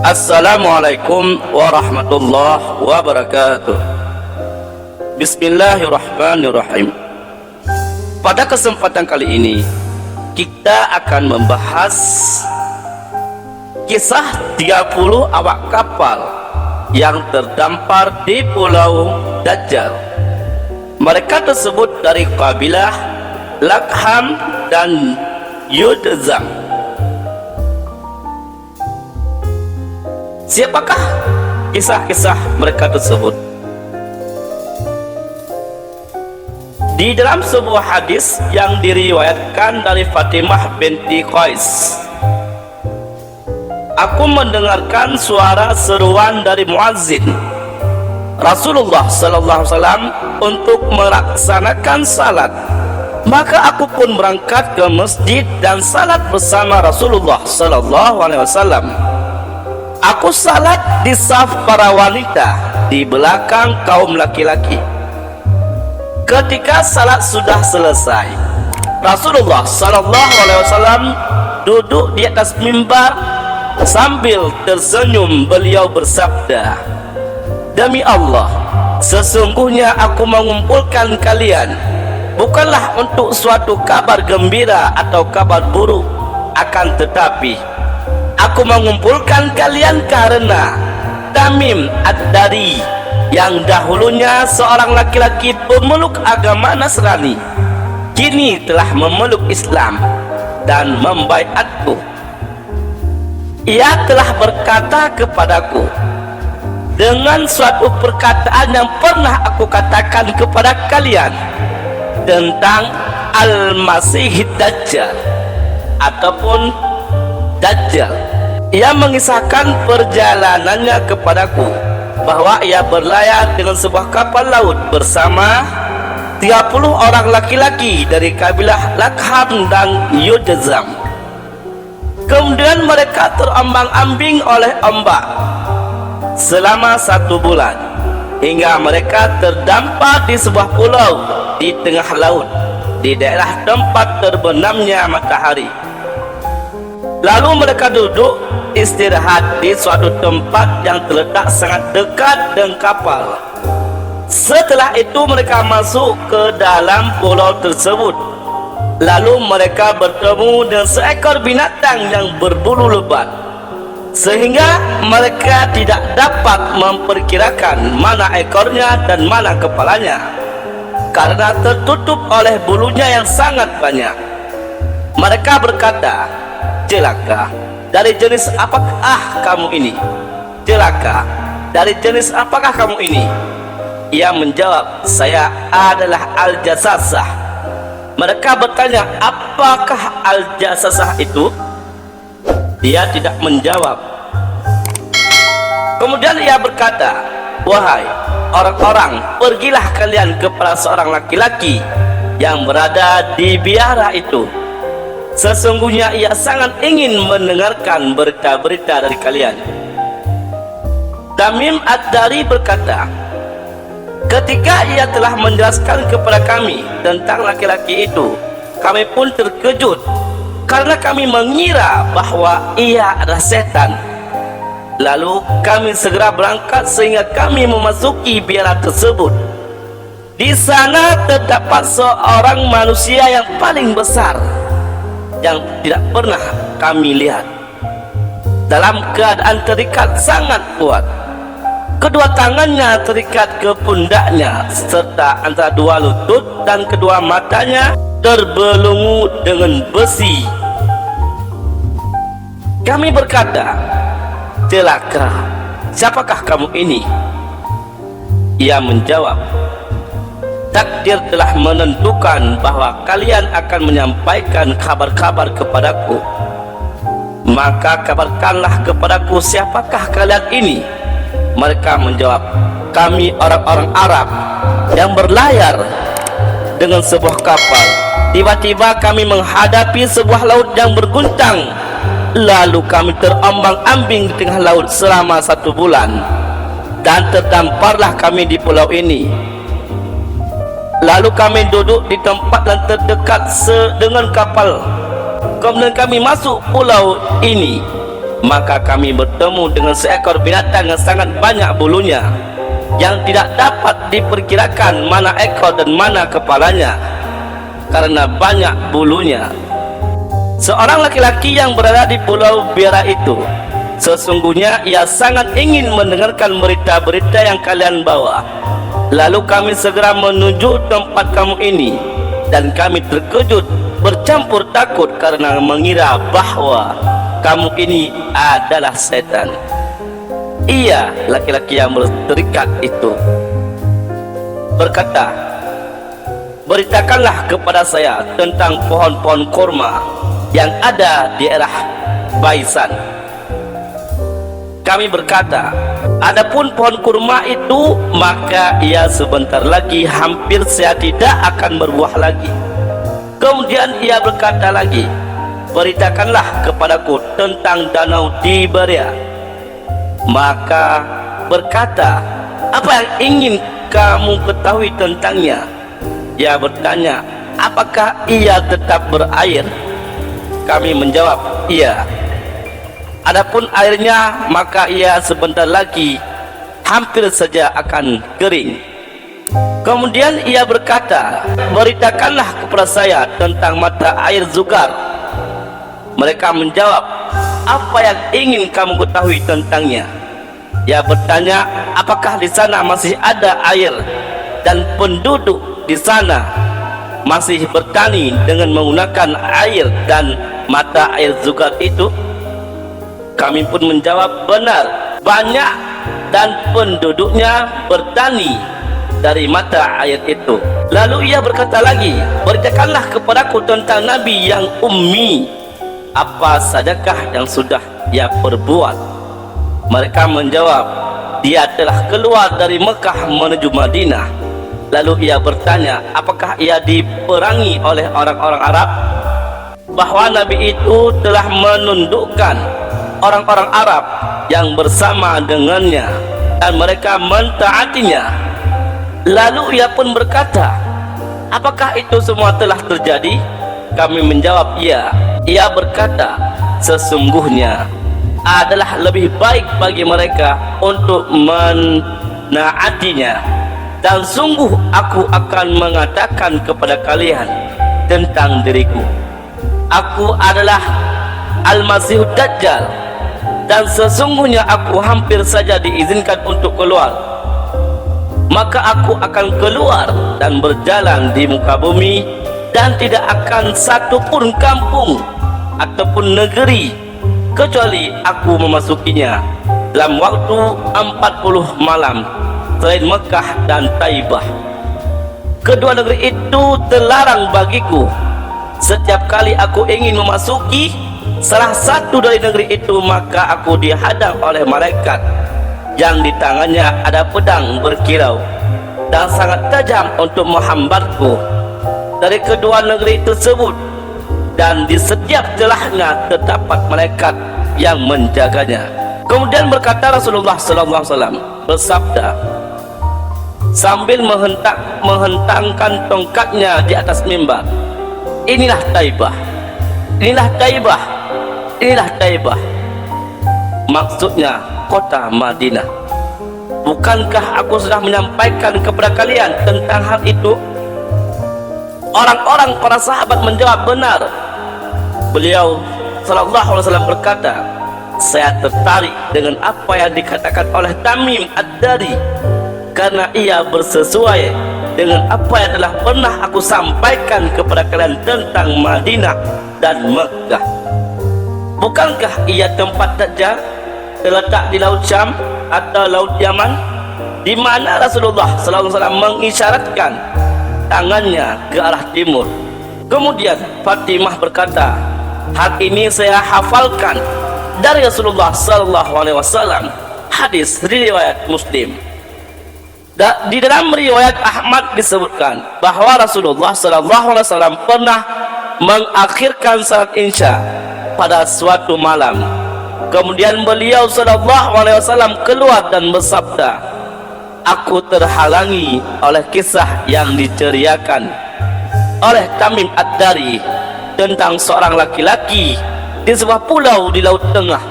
Assalamualaikum warahmatullahi wabarakatuh. Bismillahirrahmanirrahim. Pada kesempatan kali ini kita akan membahas kisah 30 awak kapal yang terdampar di Pulau Dajjal. Mereka tersebut dari kabilah Lakham dan Yudzam. Siapakah kisah-kisah mereka tersebut? Di dalam sebuah hadis yang diriwayatkan dari Fatimah binti Qais, aku mendengarkan suara seruan dari muazzin Rasulullah sallallahu alaihi wasallam untuk melaksanakan salat. Maka aku pun berangkat ke masjid dan salat bersama Rasulullah sallallahu alaihi wasallam. Aku salat di saf para wanita di belakang kaum laki-laki. Ketika salat sudah selesai, Rasulullah sallallahu alaihi wasallam duduk di atas mimbar sambil tersenyum. Beliau bersabda, "Demi Allah, sesungguhnya aku mengumpulkan kalian bukanlah untuk suatu kabar gembira atau kabar buruk, akan tetapi aku mengumpulkan kalian karena Tamim Ad-Dari yang dahulunya seorang laki-laki pemeluk agama Nasrani, kini telah memeluk Islam dan membaiatku. Ia telah berkata kepadaku dengan suatu perkataan yang pernah aku katakan kepada kalian tentang Al-Masih Dajjal ataupun Dajjal. Ia mengisahkan perjalanannya kepadaku bahwa ia berlayar dengan sebuah kapal laut bersama 30 orang laki-laki dari kabilah Lakham dan Yudzam. Kemudian mereka terombang-ambing oleh ombak selama 1 bulan hingga mereka terdampar di sebuah pulau di tengah laut di daerah tempat terbenamnya matahari. Lalu mereka duduk istirahat di suatu tempat yang terletak sangat dekat dengan kapal. Setelah itu mereka masuk ke dalam pulau tersebut. Lalu mereka bertemu dengan seekor binatang yang berbulu lebat, sehingga mereka tidak dapat memperkirakan mana ekornya dan mana kepalanya karena tertutup oleh bulunya yang sangat banyak. Mereka berkata, "Celaka, dari jenis apakah kamu ini? Celaka, dari jenis apakah kamu ini?" Ia menjawab, "Saya adalah Al-Jassasah." Mereka bertanya, "Apakah Al-Jassasah itu?" Dia tidak menjawab. Kemudian ia berkata, "Wahai orang-orang, pergilah kalian kepada seorang laki-laki yang berada di biara itu. Sesungguhnya ia sangat ingin mendengarkan berita-berita dari kalian." Tamim Ad-Dari berkata, "Ketika ia telah menjelaskan kepada kami tentang laki-laki itu, kami pun terkejut karena kami mengira bahwa ia adalah setan. Lalu kami segera berangkat sehingga kami memasuki biara tersebut. Di sana terdapat seorang manusia yang paling besar yang tidak pernah kami lihat, dalam keadaan terikat sangat kuat. Kedua tangannya terikat ke pundaknya serta antara dua lutut dan kedua matanya terbelenggu dengan besi." Kami berkata, "Celaka, siapakah kamu ini?" Ia menjawab, "Takdir telah menentukan bahwa kalian akan menyampaikan kabar-kabar kepadaku. Maka kabarkanlah kepadaku siapakah kalian ini." Mereka menjawab, "Kami orang-orang Arab yang berlayar dengan sebuah kapal. Tiba-tiba kami menghadapi sebuah laut yang berguntang. Lalu kami terombang-ambing di tengah laut selama 1 bulan dan terdamparlah kami di pulau ini. Lalu kami duduk di tempat yang terdekat dengan kapal. Kemudian kami masuk pulau ini maka kami bertemu dengan seekor binatang yang sangat banyak bulunya, yang tidak dapat diperkirakan mana ekor dan mana kepalanya karena banyak bulunya. Seorang laki-laki yang berada di pulau biara itu, sesungguhnya ia sangat ingin mendengarkan berita-berita yang kalian bawa. Lalu kami segera menuju tempat kamu ini, dan kami terkejut bercampur takut karena mengira bahwa kamu ini adalah setan. Ia, laki-laki yang berterikat itu, berkata, beritakanlah kepada saya tentang pohon-pohon kurma yang ada di daerah Baisan. Kami berkata, adapun pohon kurma itu, maka ia sebentar lagi hampir saya tidak akan berbuah lagi. Kemudian ia berkata lagi, beritakanlah kepadaku tentang danau Tiberia. Maka berkata, apa yang ingin kamu ketahui tentangnya? Ia bertanya, apakah ia tetap berair? Kami menjawab, iya. Adapun airnya, maka ia sebentar lagi hampir saja akan kering. Kemudian ia berkata, beritakanlah kepada saya tentang mata air Zugar. Mereka menjawab, apa yang ingin kamu ketahui tentangnya? Ia bertanya, apakah di sana masih ada air dan penduduk di sana masih bertani dengan menggunakan air dan mata air Zugar itu? Kami pun menjawab, benar, banyak, dan penduduknya bertani dari mata air itu. Lalu ia berkata lagi, beritakanlah kepadaku tentang Nabi yang ummi, apa sajakah yang sudah ia perbuat? Mereka menjawab, dia telah keluar dari Mekah menuju Madinah. Lalu ia bertanya, apakah ia diperangi oleh orang-orang Arab? Bahwa Nabi itu telah menundukkan orang-orang Arab yang bersama dengannya, dan mereka mentaatinya. Lalu ia pun berkata, apakah itu semua telah terjadi? Kami menjawab, iya. Ia berkata, sesungguhnya adalah lebih baik bagi mereka untuk menaatinya, dan sungguh aku akan mengatakan kepada kalian tentang diriku, aku adalah Al-Masih Dajjal, dan sesungguhnya aku hampir saja diizinkan untuk keluar. Maka aku akan keluar dan berjalan di muka bumi, dan tidak akan satu pun kampung ataupun negeri kecuali aku memasukinya dalam waktu 40 malam selain Mekah dan Taibah. Kedua negeri itu terlarang bagiku. Setiap kali aku ingin memasuki salah satu dari negeri itu, maka aku dihadang oleh malaikat yang di tangannya ada pedang berkilau dan sangat tajam untuk menghambatku dari kedua negeri tersebut, dan di setiap celahnya terdapat malaikat yang menjaganya. Kemudian berkata Rasulullah SAW, bersabda sambil menghentangkan tongkatnya di atas mimbar, inilah Taibah, inilah Taibah, inilah Taibah. Maksudnya kota Madinah. Bukankah aku sudah menyampaikan kepada kalian tentang hal itu? Orang-orang para sahabat menjawab, benar. Beliau sallallahu alaihi wasallam berkata, saya tertarik dengan apa yang dikatakan oleh Tamim Ad-Dari, karena ia bersesuai dengan apa yang telah pernah aku sampaikan kepada kalian tentang Madinah dan Mekah. Bukankah ia tempat Dajjal terletak di Laut Syam atau Laut Yaman, di mana Rasulullah sallallahu alaihi wasallam mengisyaratkan tangannya ke arah timur? Kemudian Fatimah berkata, hal ini saya hafalkan dari Rasulullah sallallahu alaihi wasallam. Hadis riwayat Muslim. Di dalam riwayat Ahmad disebutkan bahwa Rasulullah sallallahu alaihi wasallam pernah mengakhirkan salat Isya pada suatu malam. Kemudian beliau sallallahu alaihi wasallam keluar dan bersabda, aku terhalangi oleh kisah yang diceriakan oleh Tamim Ad-Dari tentang seorang laki-laki di sebuah pulau di Laut Tengah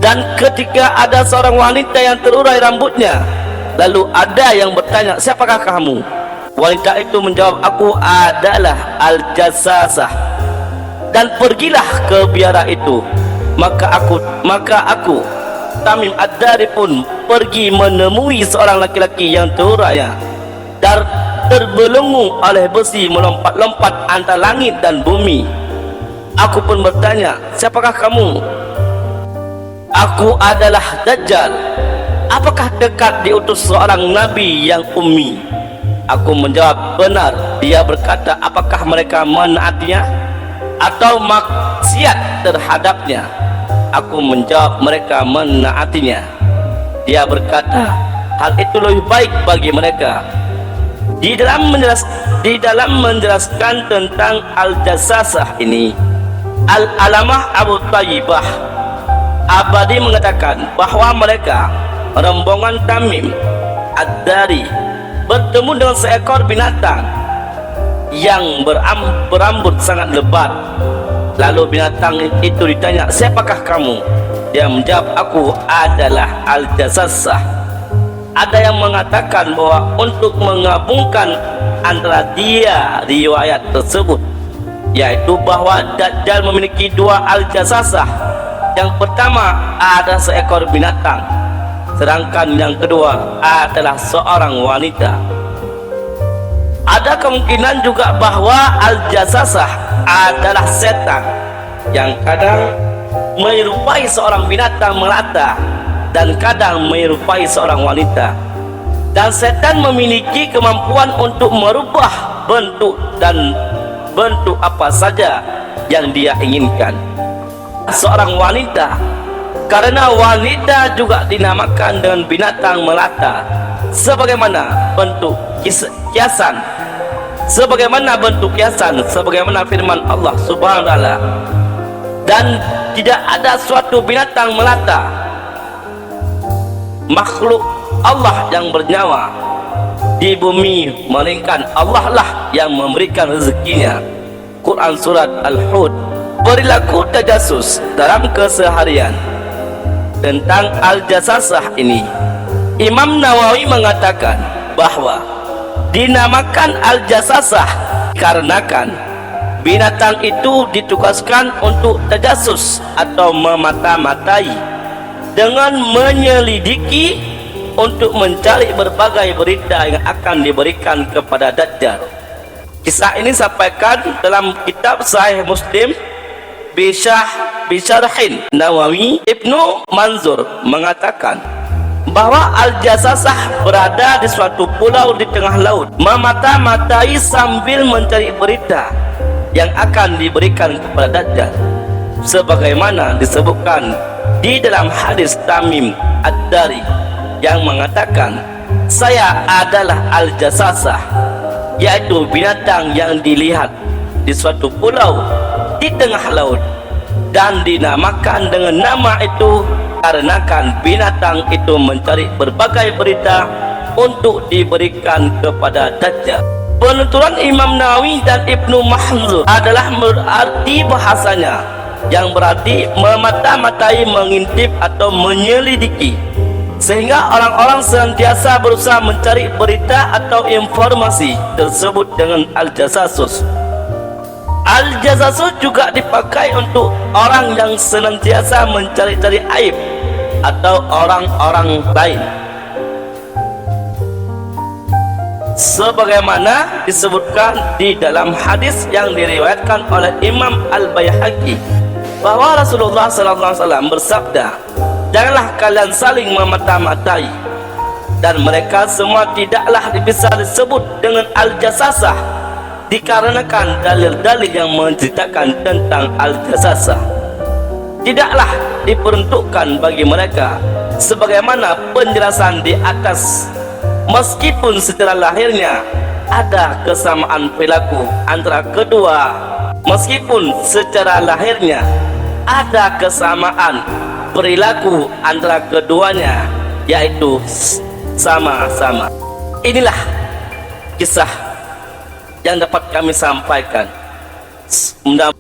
Dan ketika ada seorang wanita yang terurai rambutnya, lalu ada yang bertanya, siapakah kamu? Wanita itu menjawab, aku adalah Al-Jassasah. Dan pergilah ke biara itu. Maka aku Tamim Ad-Dari pun pergi menemui seorang laki-laki yang terurai dan terbelenggu oleh besi melompat-lompat antara langit dan bumi. Aku pun bertanya, siapakah kamu? Aku adalah Dajjal. Apakah dekat diutus seorang nabi yang ummi? Aku menjawab, benar. Dia berkata, apakah mereka menaatinya atau maksiat terhadapnya? Aku menjawab, mereka menaatinya. Dia berkata, hal itu lebih baik bagi mereka. Di dalam menjelaskan tentang Al-Jassasah ini, Al-Alamah Abu Tayyibah Abadi mengatakan bahwa mereka, rombongan Tamim Ad-Dari, bertemu dengan seekor binatang yang berambut sangat lebat. Lalu binatang itu ditanya, siapakah kamu? Dia menjawab, aku adalah Al-Jassasah. Ada yang mengatakan bahwa untuk menggabungkan antara riwayat tersebut, yaitu bahwa Dajjal memiliki dua Al-Jassasah. Yang pertama ada seekor binatang, sedangkan yang kedua adalah seorang wanita. Ada kemungkinan juga bahwa Al-Jassasah adalah setan yang kadang menyerupai seorang binatang melata dan kadang menyerupai seorang wanita. Dan setan memiliki kemampuan untuk merubah bentuk apa saja yang dia inginkan. Seorang wanita, karena wanita juga dinamakan dengan binatang melata, sebagaimana bentuk kiasan, sebagaimana firman Allah Subhanahu wa taala. Dan tidak ada suatu binatang melata, makhluk Allah yang bernyawa di bumi, melainkan Allah lah yang memberikan rezekinya. Quran surat Al-Hud. Perilaku tajassus dalam keseharian. Tentang Al-Jassasah ini, Imam Nawawi mengatakan bahwa dinamakan Al-Jassasah karenakan binatang itu ditugaskan untuk tajassus atau memata-matai dengan menyelidiki untuk mencari berbagai berita yang akan diberikan kepada Dajjal. Kisah ini disampaikan dalam kitab Sahih Muslim Bisyarhin Nawawi. Ibnu Manzur mengatakan bahwa Al-Jassasah berada di suatu pulau di tengah laut, memata-matai sambil mencari berita yang akan diberikan kepada Dajjal, sebagaimana disebutkan di dalam hadis Tamim Ad-Dari yang mengatakan, saya adalah Al-Jassasah, yaitu binatang yang dilihat di suatu pulau di tengah laut, dan dinamakan dengan nama itu karenakan binatang itu mencari berbagai berita untuk diberikan kepada Dajjal. Penuturan Imam Nawawi dan Ibnu Manzur adalah berarti bahasanya yang berarti memata-matai, mengintip atau menyelidiki, sehingga orang-orang senantiasa berusaha mencari berita atau informasi tersebut dengan Al-Jassassus. Al-Jassassus juga dipakai untuk orang yang senantiasa mencari-cari aib atau orang-orang lain, sebagaimana disebutkan di dalam hadis yang diriwayatkan oleh Imam Al-Baihaqi bahwa Rasulullah SAW bersabda, janganlah kalian saling memata-matai, dan mereka semua tidaklah bisa disebut dengan Al-Jassasah dikarenakan dalil-dalil yang menceritakan tentang Al-Jassasah tidaklah diperuntukkan bagi mereka, sebagaimana penjelasan di atas. Meskipun secara lahirnya ada kesamaan perilaku antara kedua, meskipun secara lahirnya ada kesamaan perilaku antara keduanya, yaitu sama-sama. Inilah kisah yang dapat kami sampaikan. Mudah